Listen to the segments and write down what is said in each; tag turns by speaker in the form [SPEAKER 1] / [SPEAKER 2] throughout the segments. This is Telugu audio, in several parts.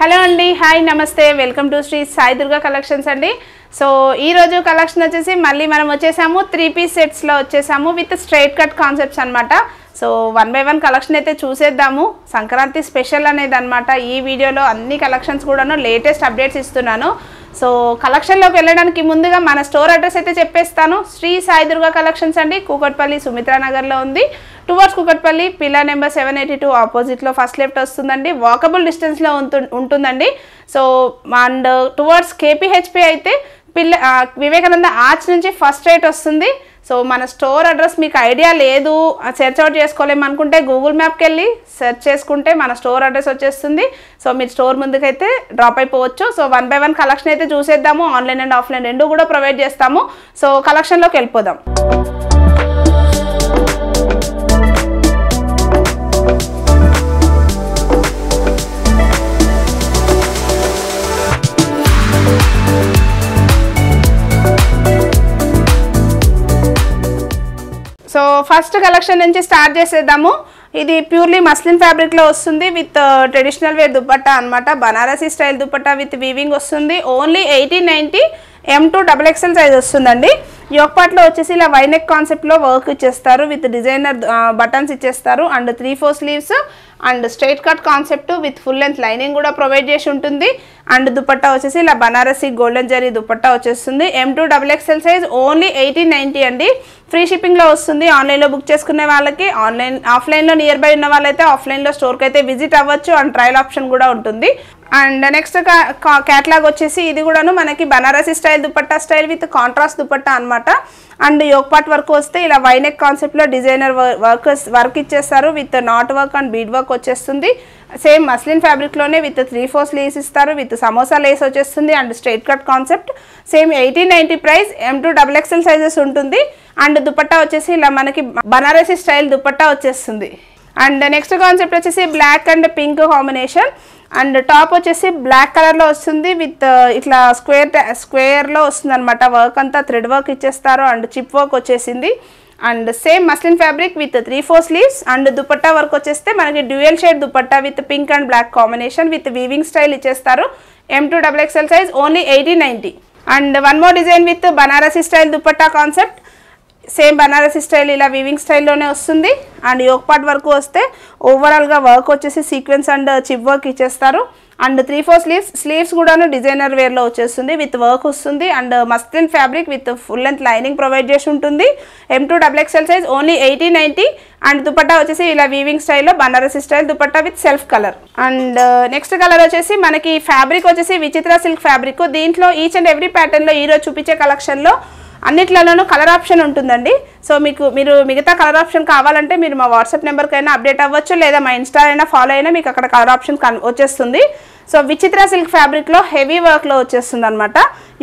[SPEAKER 1] హలో అండి, హాయ్ నమస్తే, welcome to Shri Sai Durga collections అండి. సో ఈరోజు కలెక్షన్ వచ్చేసి మళ్ళీ మనం వచ్చేసాము 3 పీస్ సెట్స్లో వచ్చేసాము విత్ స్ట్రైట్ కట్ కాన్సెప్ట్స్ అనమాట. సో 1 by 1 కలెక్షన్ అయితే చూసేద్దాము. సంక్రాంతి స్పెషల్ అనేది అనమాట. ఈ వీడియోలో అన్ని కలెక్షన్స్ కూడాను లేటెస్ట్ అప్డేట్స్ ఇస్తున్నాను. సో కలెక్షన్లోకి వెళ్ళడానికి ముందుగా మన స్టోర్ అడ్రస్ అయితే చెప్పేస్తాను. శ్రీ సాయి దుర్గా కలెక్షన్స్ అండి, కూకట్పల్లి సుమిత్రా నగర్లో ఉంది. టువర్డ్స్ కూకట్పల్లి పిల్లర్ నెంబర్ 782 ఆపోజిట్లో ఫస్ట్ లెఫ్ట్ వస్తుందండి. వాకబుల్ డిస్టెన్స్లో ఉంటుందండి. సో అండ్ టువర్డ్స్ కేపీహెచ్పి అయితే వివేకానంద ఆర్చ్ నుంచి ఫస్ట్ రైట్ వస్తుంది. సో మన స్టోర్ అడ్రస్ మీకు ఐడియా లేదు, సెర్చ్ అవుట్ చేసుకోలేము అనుకుంటే గూగుల్ మ్యాప్కి వెళ్ళి సెర్చ్ చేసుకుంటే మన స్టోర్ అడ్రస్ వచ్చేస్తుంది. సో మీరు స్టోర్ ముందుకైతే డ్రాప్ అయిపోవచ్చు. సో 1 by 1 కలెక్షన్ అయితే చూసేద్దాము. ఆన్లైన్ అండ్ ఆఫ్లైన్ రెండు కూడా ప్రొవైడ్ చేస్తాము. సో కలెక్షన్లోకి వెళ్ళిపోదాం. సో ఫస్ట్ కలెక్షన్ నుంచి స్టార్ట్ చేసేద్దాము. ఇది ప్యూర్లీ మస్లిన్ ఫ్యాబ్రిక్లో వస్తుంది విత్ ట్రెడిషనల్ వేర్ దుపట్టా అనమాట. Banarasi style dupatta with weaving వస్తుంది. ఓన్లీ 1890 M2 XXL సైజ్ వస్తుందండి. యోక్ పార్ట్లో వచ్చేసి ఇలా వైనెక్ కాన్సెప్ట్లో వర్క్ ఇచ్చేస్తారు విత్ డిజైనర్ బటన్స్ ఇచ్చేస్తారు and 3/4 sleeves and straight cut concept with full length lining కూడా ప్రొవైడ్ చేసి ఉంటుంది. అండ్ దుపట్టా వచ్చేసి ఇలా బనారసీ గోల్డెన్ జరీ దుపట్టా వచ్చేస్తుంది. M2 XXL సైజ్ ఓన్లీ 1890 అండి. ఫ్రీ షిప్పింగ్లో వస్తుంది. ఆన్లైన్లో బుక్ చేసుకునే వాళ్ళకి, ఆఫ్లైన్లో నియర్ బై ఉన్న వాళ్ళైతే ఆఫ్లైన్లో స్టోర్కి అయితే విజిట్ అవ్వచ్చు అండ్ ట్రయల్ ఆప్షన్ కూడా ఉంటుంది. అండ్ నెక్స్ట్ క్యాట్లాగ్ వచ్చేసి ఇది కూడాను మనకి Banarasi style dupatta style with contrast dupatta అనమాట. అండ్ యోక్ పార్ట్ వర్క్ వస్తే ఇలా వైనెక్ కాన్సెప్ట్లో డిజైనర్ వర్క్ ఇచ్చేస్తారు with knot work and bead work వచ్చేస్తుంది. సేమ్ మస్లిన్ ఫ్యాబ్రిక్లోనే విత్ 3/4 స్లీవ్స్ ఇస్తారు విత్ సమోసా లేస్ వచ్చేస్తుంది and straight cut concept. Same 1890 price. M2 XXL sizes ఉంటుంది. అండ్ దుపట్టా వచ్చేసి ఇలా మనకి బనారసీ స్టైల్ దుపట్టా వచ్చేస్తుంది. అండ్ నెక్స్ట్ కాన్సెప్ట్ వచ్చేసి black and pink combination. And top వచ్చేసి బ్లాక్ కలర్లో వస్తుంది విత్ ఇట్లా స్క్వేర్లో వస్తుంది అనమాట. వర్క్ అంతా థ్రెడ్ వర్క్ ఇచ్చేస్తారు అండ్ చిప్ వర్క్ వచ్చేసింది. And same muslin fabric with 3/4 sleeves and dupatta work వచ్చేస్తే మనకి dual shade dupatta with pink and black combination with weaving style ఇచ్చేస్తారు. M2 XXL size only 1890. And one more design with Banarasi style dupatta concept. Same Banarasi style ఇలా వీవింగ్ స్టైల్లోనే వస్తుంది. అండ్ యోక్ పార్ట్ వర్క్ వస్తే ఓవరాల్గా వర్క్ వచ్చేసి సీక్వెన్స్ అండ్ చిప్ వర్క్ ఇచ్చేస్తారు. అండ్ 3/4 స్లీవ్స్ కూడాను డిజైనర్ వేర్లో వచ్చేస్తుంది విత్ వర్క్ వస్తుంది. And muslin fabric with full length lining provide చేసి ఉంటుంది. M2 XXL size only 1890. And dupatta వచ్చేసి ఇలా వీవింగ్ స్టైల్లో Banarasi style dupatta with self colour. And next colour వచ్చేసి మనకి ఫ్యాబ్రిక్ వచ్చేసి విచిత్ర సిల్క్ ఫ్యాబ్రిక్. దీంట్లో ఈచ్ అండ్ ఎవ్రీ ప్యాటర్న్లో ఈరోజు చూపించే కలెక్షన్లో అన్నిట్లలోనూ కలర్ ఆప్షన్ ఉంటుందండి. సో మీరు మిగతా కలర్ ఆప్షన్ కావాలంటే మీరు మా వాట్సాప్ నెంబర్కైనా అప్డేట్ అవ్వచ్చు, లేదా మా ఇన్స్టా అయినా ఫాలో అయినా మీకు అక్కడ కలర్ ఆప్షన్ వచ్చేస్తుంది. సో విచిత్ర సిల్క్ ఫ్యాబ్రిక్లో హెవీ వర్క్లో వచ్చేస్తుంది అనమాట.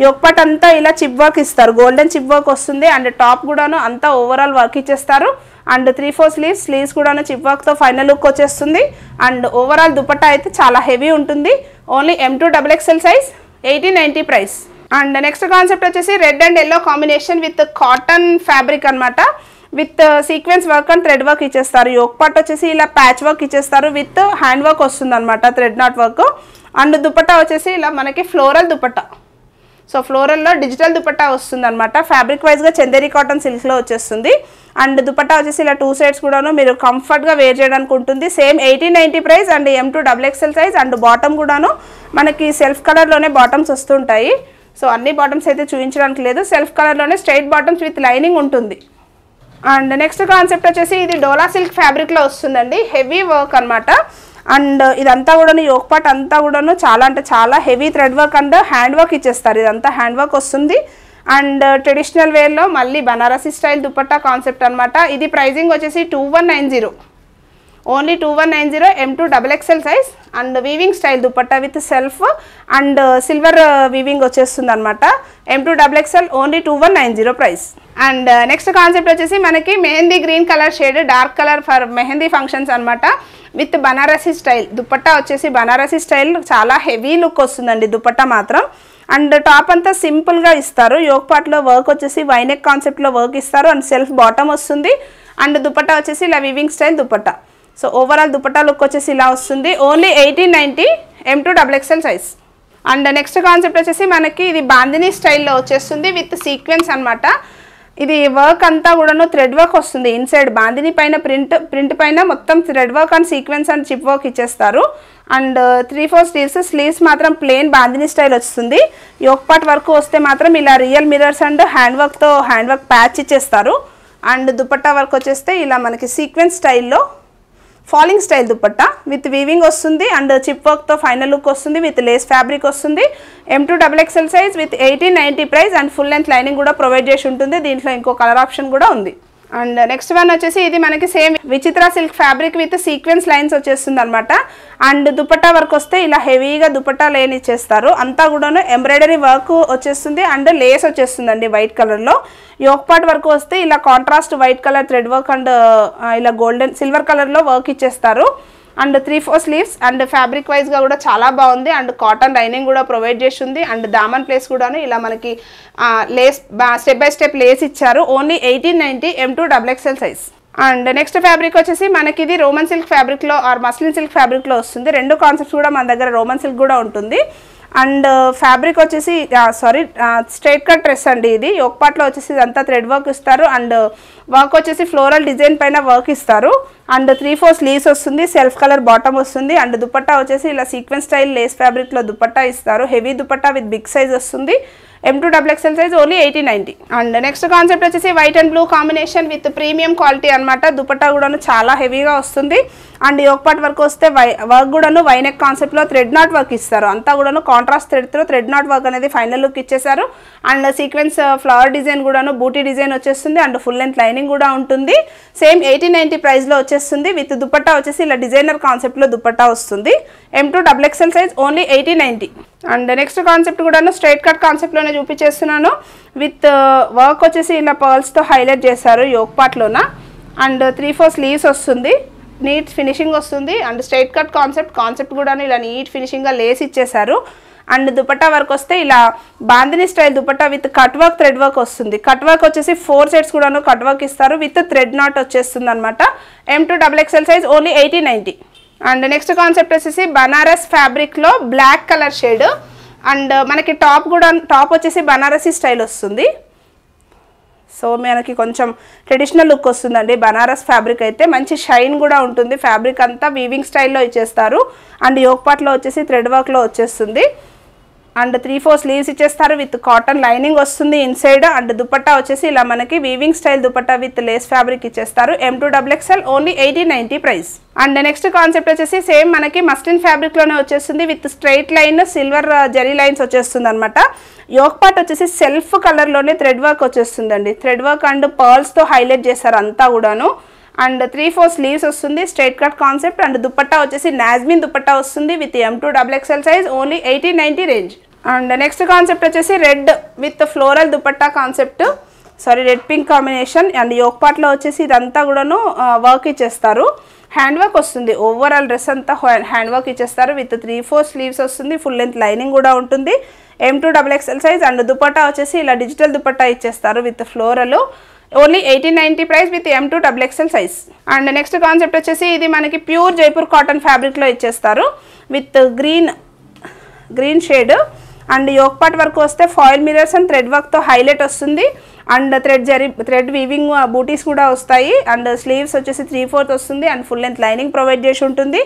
[SPEAKER 1] యోక్ పార్ట్ అంతా ఇలా చిప్ వర్క్ ఇస్తారు, గోల్డెన్ చిప్ వర్క్ వస్తుంది. అండ్ టాప్ కూడాను అంతా ఓవరాల్ వర్క్ ఇచ్చేస్తారు. అండ్ 3/4 స్లీవ్స్ కూడాను చిప్ వర్క్తో ఫైనల్ లుక్ వచ్చేస్తుంది. అండ్ ఓవరాల్ దుపట్టా అయితే చాలా హెవీ ఉంటుంది. Only M2 XXL size 1890 price. And next concept వచ్చేసి red and yellow combination with cotton fabric అనమాట. With sequence work and thread work ఇచ్చేస్తారు. యోక్ పార్ట్ వచ్చేసి ఇలా ప్యాచ్ వర్క్ ఇచ్చేస్తారు విత్ హ్యాండ్ వర్క్ వస్తుంది అనమాట, thread knot work. And dupatta వచ్చేసి ఇలా మనకి ఫ్లోరల్ దుపట్టా. సో ఫ్లోరల్లో డిజిటల్ దుపట్టా వస్తుంది అనమాట. ఫ్యాబ్రిక్ వైజ్గా చందేరి కాటన్ సిల్క్లో వచ్చేస్తుంది. అండ్ దుపట్టా వచ్చేసి ఇలా 2 సైడ్స్ కూడాను మీరు కంఫర్ట్గా వేర్ చేయడానికి ఉంటుంది. Same 1890 price. And M2 XXL size. And bottom కూడాను మనకి సెల్ఫ్ కలర్లోనే బాటమ్స్ వస్తుంటాయి. సో అన్ని బాటమ్స్ అయితే చూపించడానికి లేదు, సెల్ఫ్ కలర్లోనే స్ట్రైట్ బాటమ్స్ విత్ లైనింగ్ ఉంటుంది. అండ్ నెక్స్ట్ కాన్సెప్ట్ వచ్చేసి ఇది డోలా సిల్క్ ఫ్యాబ్రిక్లో వస్తుందండి. హెవీ వర్క్ అనమాట. అండ్ ఇదంతా కూడాను యోక్ పార్ట్ అంతా కూడాను చాలా అంటే చాలా heavy thread work and hand work ఇచ్చేస్తారు. ఇదంతా హ్యాండ్ వర్క్ వస్తుంది. అండ్ ట్రెడిషనల్ వేర్లో మళ్ళీ బనారసీ స్టైల్ దుపట్టా కాన్సెప్ట్ అనమాట. ఇది ప్రైజింగ్ వచ్చేసి 2190. Only 2190 M2 XXL size. And weaving style dupatta with self and silver weaving వచ్చేస్తుంది అనమాట. M2 XXL only 2190 price. And next concept వచ్చేసి మనకి mehndi green colour shade, dark colour for mehndi functions అనమాట. విత్ బనారసీ స్టైల్ దుపట్టా వచ్చేసి బనారసీ స్టైల్ చాలా హెవీ లుక్ వస్తుందండి దుపట్టా మాత్రం. అండ్ టాప్ అంతా సింపుల్గా ఇస్తారు. యోక్ పార్ట్లో వర్క్ వచ్చేసి వైనెక్ కాన్సెప్ట్లో వర్క్ ఇస్తారు అండ్ సెల్ఫ్ బాటమ్ వస్తుంది. అండ్ దుపట్టా వచ్చేసి ఇలా weaving style dupatta. So overall dupatta look వచ్చేసి ఇలా వస్తుంది. Only 1890 M2XXL size. And next concept వచ్చేసి మనకి ఇది బాందినీ స్టైల్లో వచ్చేస్తుంది విత్ సీక్వెన్స్ అనమాట. ఇది వర్క్ అంతా కూడాను థ్రెడ్ వర్క్ వస్తుంది. ఇన్సైడ్ బాందినీ పైన ప్రింట్ పైన మొత్తం thread work and sequence and chip work ఇచ్చేస్తారు. అండ్ 3/4 స్లీవ్స్ మాత్రం ప్లెయిన్ బాందినీ స్టైల్ వస్తుంది. యోక్ పార్ట్ వర్క్ వస్తే మాత్రం ఇలా real mirrors and hand work patch ఇచ్చేస్తారు. అండ్ దుపట్టా వర్క్ వచ్చేస్తే ఇలా మనకి సీక్వెన్స్ స్టైల్లో falling style dupatta with weaving వస్తుంది అండ్ చిప్ వర్క్తో ఫైనల్ లుక్ వస్తుంది విత్ లేస్ ఫ్యాబ్రిక్ వస్తుంది. M2XXL size with 1890 price and full length lining కూడా ప్రొవైడ్ చేసి ఉంటుంది. దీంట్లో ఇంకో కలర్ ఆప్షన్ కూడా ఉంది. అండ్ నెక్స్ట్ వన్ వచ్చేసి ఇది మనకి సేమ్ విచిత్ర silk fabric with sequence lines వచ్చేస్తుంది అనమాట. అండ్ దుపట్టా వర్క్ వస్తే ఇలా హెవీగా దుపట్టా లైన్ ఇచ్చేస్తారు. అంతా కూడాను ఎంబ్రాయిడరీ వర్క్ వచ్చేస్తుంది అండ్ లేస్ వచ్చేస్తుందండి వైట్ కలర్లో. యోక్ పార్ట్ వర్క్ వస్తే ఇలా contrast white colour thread work and ఇలా గోల్డెన్ సిల్వర్ కలర్లో వర్క్ ఇచ్చేస్తారు. అండ్ 3/4 స్లీవ్స్ అండ్ ఫ్యాబ్రిక్ వైజ్గా కూడా చాలా బాగుంది. అండ్ కాటన్ లైనింగ్ కూడా ప్రొవైడ్ చేస్తుంది. అండ్ దామన్ ప్లేస్ కూడాను ఇలా మనకి lace step by step lace ఇచ్చారు. Only 1890 M2XXL size. And next fabric వచ్చేసి మనకి ఇది రోమన్ సిల్క్ ఫ్యాబ్రిక్లో ఆర్ మస్లిన్ సిల్క్ ఫ్యాబ్రిక్లో వస్తుంది. రెండు కాన్సెప్ట్స్ కూడా మన దగ్గర రోమన్ సిల్క్ కూడా ఉంటుంది. అండ్ ఫ్యాబ్రిక్ వచ్చేసి స్ట్రైట్ కట్ డ్రెస్ అండి. ఇది యోక్ పార్ట్లో వచ్చేసి ఇదంతా థ్రెడ్ వర్క్ ఇస్తారు అండ్ వర్క్ వచ్చేసి ఫ్లోరల్ డిజైన్ పైన వర్క్ ఇస్తారు. అండ్ 3/4 స్లీవ్స్ వస్తుంది, సెల్ఫ్ కలర్ బాటమ్ వస్తుంది. అండ్ దుపట్టా వచ్చేసి ఇలా సీక్వెన్స్ స్టైల్ లేస్ ఫ్యాబ్రిక్లో దుపట్టా ఇస్తారు. Heavy dupatta with big size వస్తుంది. M2XXL size only 1890. And next concept వచ్చేసి white and blue combination with premium quality అనమాట. దుపట్టా కూడాను చాలా హెవీగా వస్తుంది. అండ్ యోక్ పార్ట్ వర్క్ వస్తే వర్క్ కూడాను వైనెక్ కాన్సెప్ట్లో థ్రెడ్ నాట్ వర్క్ ఇస్తారు. అంతా కూడాను కాంట్రాస్ట్ థ్రెడ్ నాట్ వర్క్ అనేది ఫైనల్ లుక్ ఇచ్చేసారు. అండ్ సీక్వెన్స్ ఫ్లవర్ డిజైన్ కూడాను బూటీ డిజైన్ వచ్చేస్తుంది. అండ్ ఫుల్ లెంత్ లైనింగ్ కూడా ఉంటుంది. సేమ్ 1890 ప్రైస్లో వచ్చేస్తుంది. విత్ దుపట్టా వచ్చేసి ఇలా డిజైనర్ కాన్సెప్ట్లో దుపట్టా వస్తుంది. M2XXL size only 1890. And next concept కూడాను స్ట్రైట్ కట్ కాన్సెప్ట్లోనే చూపించేస్తున్నాను. విత్ వర్క్ వచ్చేసి ఇలా పర్ల్స్తో హైలైట్ చేశారు యోక్ పార్ట్లోన. అండ్ 3/4 స్లీవ్స్ వస్తుంది, నీట్ ఫినిషింగ్ వస్తుంది. అండ్ స్ట్రైట్ కట్ కాన్సెప్ట్ కూడాను ఇలా నీట్ ఫినిషింగ్గా లేస్ ఇచ్చేసారు. అండ్ దుపట్టా వర్క్ వస్తే ఇలా bandhani style dupatta with cut work thread work వస్తుంది. కట్ వర్క్ వచ్చేసి 4 సెట్స్ కూడాను కట్ వర్క్ ఇస్తారు విత్ థ్రెడ్ నాట్ వచ్చేస్తుంది అనమాట. M2XXL size only 1890. And next concept వచ్చేసి బనారస్ ఫ్యాబ్రిక్లో బ్లాక్ కలర్ షేడ్. అండ్ మనకి టాప్ వచ్చేసి బనారసీ స్టైల్ వస్తుంది. సో మనకి కొంచెం ట్రెడిషనల్ లుక్ వస్తుందండి. బనారస్ ఫ్యాబ్రిక్ అయితే మంచి షైన్ కూడా ఉంటుంది. ఫ్యాబ్రిక్ అంతా వీవింగ్ స్టైల్లో ఇచ్చేస్తారు. అండ్ యోక్ పార్ట్లో వచ్చేసి థ్రెడ్ వర్క్లో వచ్చేస్తుంది. అండ్ 3/4 స్లీవ్స్ ఇచ్చేస్తారు విత్ కాటన్ లైనింగ్ వస్తుంది ఇన్సైడ్. అండ్ దుపట్టా వచ్చేసి ఇలా మనకి weaving style dupatta with lace fabric ఇచ్చేస్తారు. M2XXL only 1890 price. And next concept వచ్చేసి సేమ్ మనకి మస్లిన్ ఫ్యాబ్రిక్లోనే వచ్చేస్తుంది with straight line silver zari lines వచ్చేస్తుంది అనమాట. యోక్ పార్ట్ వచ్చేసి సెల్ఫ్ కలర్లోనే థ్రెడ్ వర్క్ వచ్చేస్తుందండి. థ్రెడ్ వర్క్ అండ్ పర్ల్స్తో హైలైట్ చేస్తారు అంతా కూడాను. అండ్ 3/4 స్లీవ్స్ వస్తుంది, straight cut concept. And dupatta వచ్చేసి నాజ్మిన్ దుపట్టా వస్తుంది with M2XXL size only 1890 range. And next concept వచ్చేసి red with floral dupatta concept, red pink combination. And yoke పార్ట్లో వచ్చేసి ఇదంతా కూడాను వర్క్ ఇచ్చేస్తారు. హ్యాండ్ వర్క్ వస్తుంది. ఓవరాల్ డ్రెస్ అంతా హ్యాండ్ వర్క్ ఇచ్చేస్తారు విత్ 3/4 స్లీవ్స్ వస్తుంది. ఫుల్ లెంత్ లైనింగ్ కూడా ఉంటుంది. M2XXL size. అండ్ దుపట్టా వచ్చేసి ఇలా డిజిటల్ దుపట్టా ఇచ్చేస్తారు with floral. Only 1890 price with M2XXL size. And next concept వచ్చేసి ఇది మనకి ప్యూర్ జైపూర్ కాటన్ ఫ్యాబ్రిక్లో ఇచ్చేస్తారు with green shade. And yoke part work వస్తే ఫాయిల్ మిరర్స్ అండ్ థ్రెడ్ వర్క్తో హైలైట్ వస్తుంది. అండ్ థ్రెడ్ వీవింగ్ బూటీస్ కూడా వస్తాయి. అండ్ స్లీవ్స్ వచ్చేసి 3/4 వస్తుంది. And full length lining provide చేసి ఉంటుంది.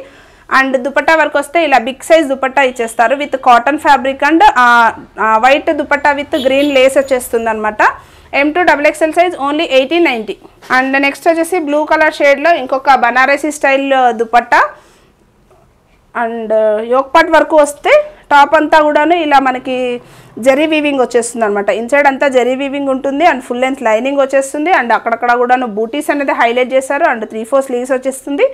[SPEAKER 1] అండ్ దుపట్టా వర్క్ వస్తే ఇలా బిగ్ సైజ్ దుపట్టా ఇచ్చేస్తారు with cotton fabric and white dupatta with green lace వచ్చేస్తుంది అనమాట. M2XXL size only 1890. And next వచ్చేసి బ్లూ కలర్ షేడ్లో ఇంకొక Banarasi style dupatta. And yoke part work వస్తే టాప్ అంతా కూడాను ఇలా మనకి జరీ వీవింగ్ వచ్చేస్తుంది అనమాట. ఇన్సైడ్ అంతా జరీ వీవింగ్ ఉంటుంది. అండ్ ఫుల్ లెంత్ లైనింగ్ వచ్చేస్తుంది. అండ్ అక్కడక్కడ కూడాను బూటీస్ అనేది హైలైట్ చేశారు. అండ్ 3/4 స్లీవ్స్ వచ్చేస్తుంది.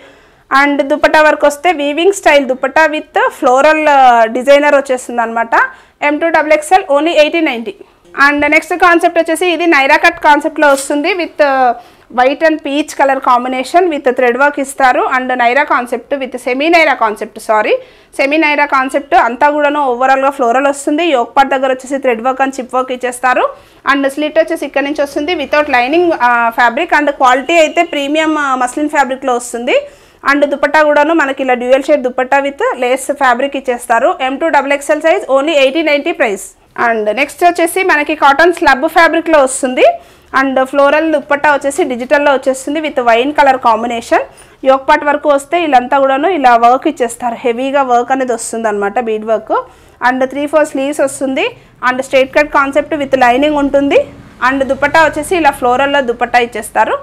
[SPEAKER 1] అండ్ దుపట్టా వర్క్ వస్తే weaving style dupatta with floral designer వచ్చేస్తుంది అనమాట. M2XXL only 1890. And next concept వచ్చేసి ఇది నైరా కట్ కాన్సెప్ట్లో వస్తుంది with white and peach colour combination with thread work ఇస్తారు. And Naira concept with semi Naira concept అంతా కూడాను ఓవరాల్గా ఫ్లోరల్ వస్తుంది. యోక్ పార్ట్ దగ్గర వచ్చేసి thread work and chip work ఇచ్చేస్తారు. అండ్ స్లిట్ వచ్చేసి ఇక్కడ నుంచి వస్తుంది without lining fabric. And quality అయితే ప్రీమియం మస్లిన్ ఫ్యాబ్రిక్లో వస్తుంది. అండ్ దుపట్టా కూడాను మనకి ఇలా dual shade dupatta with lace fabric ఇచ్చేస్తారు. M2XXL size only 8090 price. And next వచ్చేసి మనకి కాటన్ స్లబ్ ఫ్యాబ్రిక్లో వస్తుంది. అండ్ ఫ్లోరల్ దుపట్టా వచ్చేసి డిజిటల్లో వచ్చేస్తుంది with wine colour combination. Yoke part వరకు వస్తే ఇలాంతా కూడాను ఇలా వర్క్ ఇచ్చేస్తారు, హెవీగా వర్క్ అనేది వస్తుంది అనమాట, బీడ్ వర్క్. అండ్ 3/4 స్లీవ్స్ వస్తుంది. And straight cut concept with lining ఉంటుంది. అండ్ దుపట్టా వచ్చేసి ఇలా ఫ్లోరల్లో దుపట్టా ఇచ్చేస్తారు.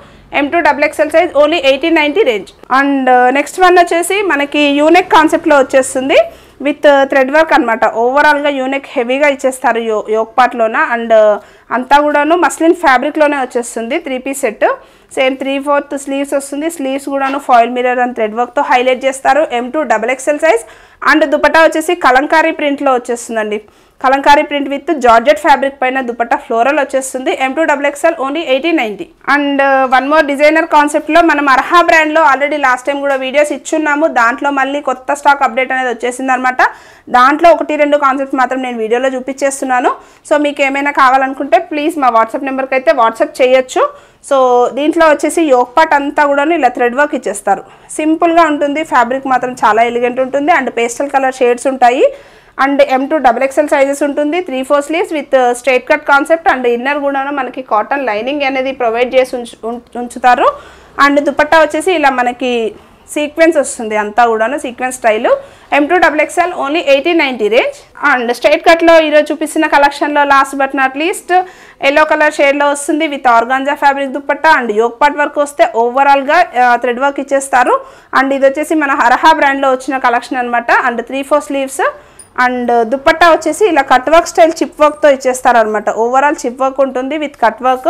[SPEAKER 1] M2XXL size only 1890 range. And next one వచ్చేసి మనకి యూనెక్ కాన్సెప్ట్లో వచ్చేస్తుంది విత్ థ్రెడ్ వర్క్ అనమాట. ఓవరాల్గా యూనెక్ హెవీగా ఇచ్చేస్తారు యోక్ పార్ట్లోన. అండ్ అంతా కూడాను మస్లిన్ ఫ్యాబ్రిక్లోనే వచ్చేస్తుంది. 3 పీస్ సెట్, సేమ్ 3/4 స్లీవ్స్ వస్తుంది. స్లీవ్స్ కూడాను ఫాయిల్ మిర్రర్ అండ్ థ్రెడ్ వర్క్తో హైలైట్ చేస్తారు. M2XXL size. అండ్ దుపట్టా వచ్చేసి కలంకారీ ప్రింట్లో వచ్చేస్తుందండి. Kalamkari print with georgette fabric పైన దుపట్టా ఫ్లోరల్ వచ్చేస్తుంది. M2XXL only 1890. And one more designer కాన్సెప్ట్లో మనం అర్హా బ్రాండ్లో ఆల్రెడీ లాస్ట్ టైం కూడా వీడియోస్ ఇచ్చున్నాము. దాంట్లో మళ్ళీ కొత్త స్టాక్ అప్డేట్ అనేది వచ్చేసింది అనమాట. దాంట్లో 1-2 కాన్సెప్ట్స్ మాత్రం నేను వీడియోలో చూపించేస్తున్నాను. సో మీకు ఏమైనా కావాలనుకుంటే ప్లీజ్ మా వాట్సాప్ నెంబర్కి అయితే వాట్సాప్ చేయొచ్చు. సో దీంట్లో వచ్చేసి యోక్ పార్ట్ అంతా కూడా ఇలా థ్రెడ్ వర్క్ ఇచ్చేస్తారు. సింపుల్గా ఉంటుంది, ఫ్యాబ్రిక్ మాత్రం చాలా ఎలిగెంట్ ఉంటుంది. అండ్ పేస్టల్ కలర్ షేడ్స్ ఉంటాయి. అండ్ M2XXL సైజెస్ ఉంటుంది. 3/4 sleeves with straight cut concept. And inner కూడా మనకి కాటన్ లైనింగ్ అనేది ప్రొవైడ్ చేసి ఉంచుతారు. అండ్ దుపట్టా వచ్చేసి ఇలా మనకి సీక్వెన్స్ వస్తుంది, అంతా కూడాను sequence style. M2XXL only 1890 range. And straight కట్లో ఈరోజు చూపిస్తున్న కలెక్షన్లో last but not least yellow colour షేడ్లో వస్తుంది with organza fabric dupatta. And yoke part work వస్తే ఓవరాల్గా థ్రెడ్ వర్క్ ఇచ్చేస్తారు. అండ్ ఇది వచ్చేసి మన అర్హా బ్రాండ్లో వచ్చిన కలెక్షన్ అనమాట. And 3/4 sleeves. అండ్ దుపట్టా వచ్చేసి ఇలా కట్ వర్క్ స్టైల్ చిప్ వర్క్తో ఇచ్చేస్తారు అనమాట. ఓవరాల్ చిప్ వర్క్ ఉంటుంది with cut work.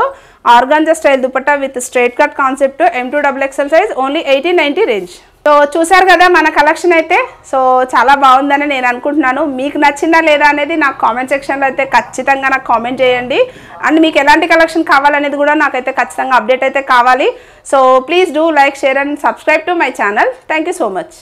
[SPEAKER 1] Organza style dupatta with straight cut concept. M2XXL size only 1890 range. So చూసారు కదా మన కలెక్షన్ అయితే. సో చాలా బాగుందని నేను అనుకుంటున్నాను. మీకు నచ్చిందా లేదా అనేది నాకు కామెంట్ సెక్షన్లో అయితే ఖచ్చితంగా నాకు కామెంట్ చేయండి. అండ్ మీకు ఎలాంటి కలెక్షన్ కావాలనేది కూడా నాకైతే ఖచ్చితంగా అప్డేట్ అయితే కావాలి. So please do like, share and subscribe to my channel. Thank you so much.